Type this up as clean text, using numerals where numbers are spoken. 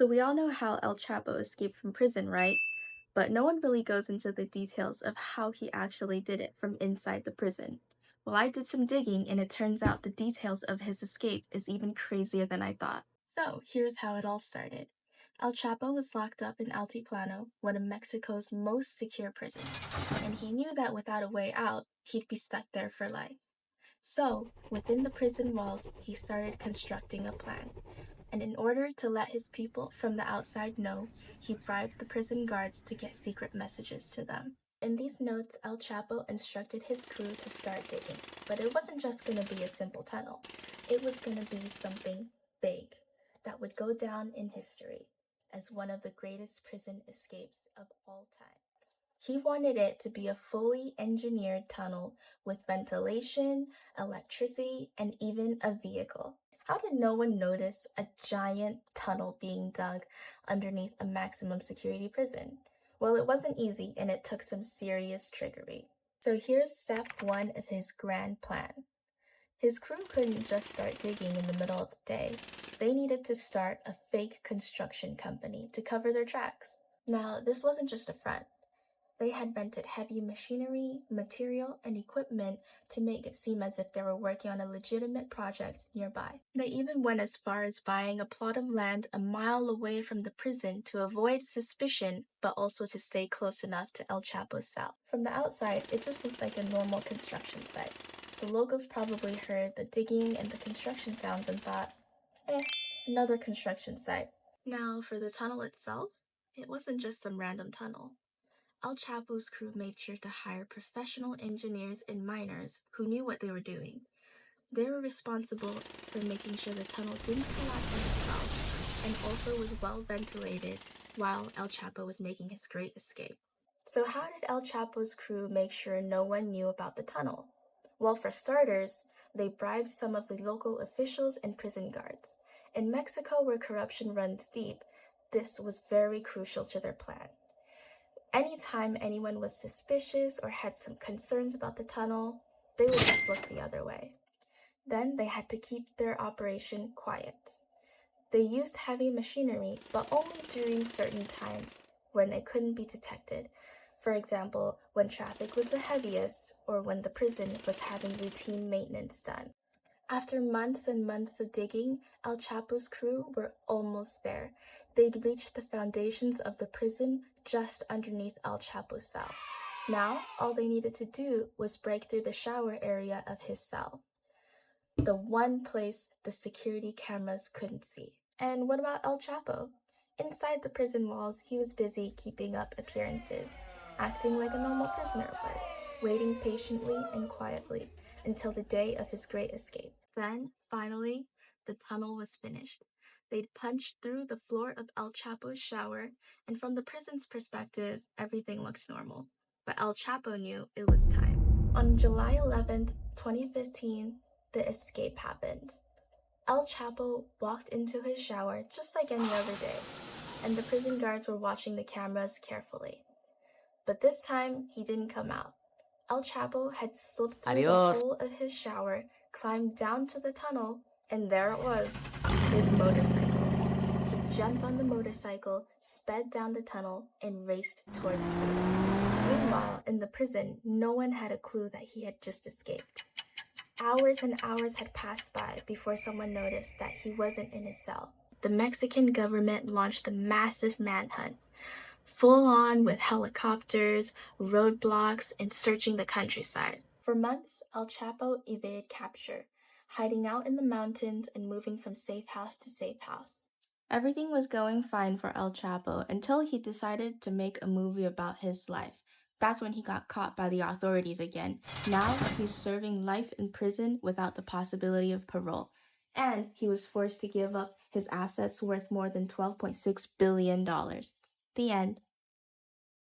So we all know how El Chapo escaped from prison, right? But no one really goes into the details of how he actually did it from inside the prison. Well, I did some digging and it turns out the details of his escape is even crazier than I thought. So here's how it all started. El Chapo was locked up in Altiplano, one of Mexico's most secure prisons, and he knew that without a way out, he'd be stuck there for life. So, within the prison walls, he started constructing a plan. And in order to let his people from the outside know, he bribed the prison guards to get secret messages to them. In these notes, El Chapo instructed his crew to start digging, but it wasn't just going to be a simple tunnel. It was going to be something big that would go down in history as one of the greatest prison escapes of all time. He wanted it to be a fully engineered tunnel with ventilation, electricity, and even a vehicle. How did no one notice a giant tunnel being dug underneath a maximum security prison? Well, it wasn't easy and it took some serious trickery. So here's step one of his grand plan. His crew couldn't just start digging in the middle of the day. They needed to start a fake construction company to cover their tracks. Now, this wasn't just a front. They had rented heavy machinery, material, and equipment to make it seem as if they were working on a legitimate project nearby. They even went as far as buying a plot of land a mile away from the prison to avoid suspicion, but also to stay close enough to El Chapo's cell. From the outside, it just looked like a normal construction site. The locals probably heard the digging and the construction sounds and thought, another construction site. Now, for the tunnel itself, it wasn't just some random tunnel. El Chapo's crew made sure to hire professional engineers and miners who knew what they were doing. They were responsible for making sure the tunnel didn't collapse on itself and also was well ventilated while El Chapo was making his great escape. So how did El Chapo's crew make sure no one knew about the tunnel? Well, for starters, they bribed some of the local officials and prison guards. In Mexico, where corruption runs deep, this was very crucial to their plan. Anytime anyone was suspicious or had some concerns about the tunnel, they would just look the other way. Then they had to keep their operation quiet. They used heavy machinery, but only during certain times when it couldn't be detected. For example, when traffic was the heaviest or when the prison was having routine maintenance done. After months and months of digging, El Chapo's crew were almost there. They'd reached the foundations of the prison just underneath El Chapo's cell. Now, all they needed to do was break through the shower area of his cell, the one place the security cameras couldn't see. And what about El Chapo? Inside the prison walls, he was busy keeping up appearances, acting like a normal prisoner would, waiting patiently and quietly until the day of his great escape. Then, finally, the tunnel was finished. They'd punched through the floor of El Chapo's shower, and from the prison's perspective, everything looked normal. But El Chapo knew it was time. On July 11th, 2015, the escape happened. El Chapo walked into his shower just like any other day, and the prison guards were watching the cameras carefully. But this time, he didn't come out. El Chapo had slipped through the hole of his shower, climbed down to the tunnel, and there it was, his motorcycle. He jumped on the motorcycle, sped down the tunnel, and raced towards freedom. Meanwhile, in the prison, no one had a clue that he had just escaped. Hours and hours had passed by before someone noticed that he wasn't in his cell. The Mexican government launched a massive manhunt, full on with helicopters, roadblocks, and searching the countryside. For months, El Chapo evaded capture, hiding out in the mountains and moving from safe house to safe house. Everything was going fine for El Chapo until he decided to make a movie about his life. That's when he got caught by the authorities again. Now he's serving life in prison without the possibility of parole. And he was forced to give up his assets worth more than $12.6 billion. The end.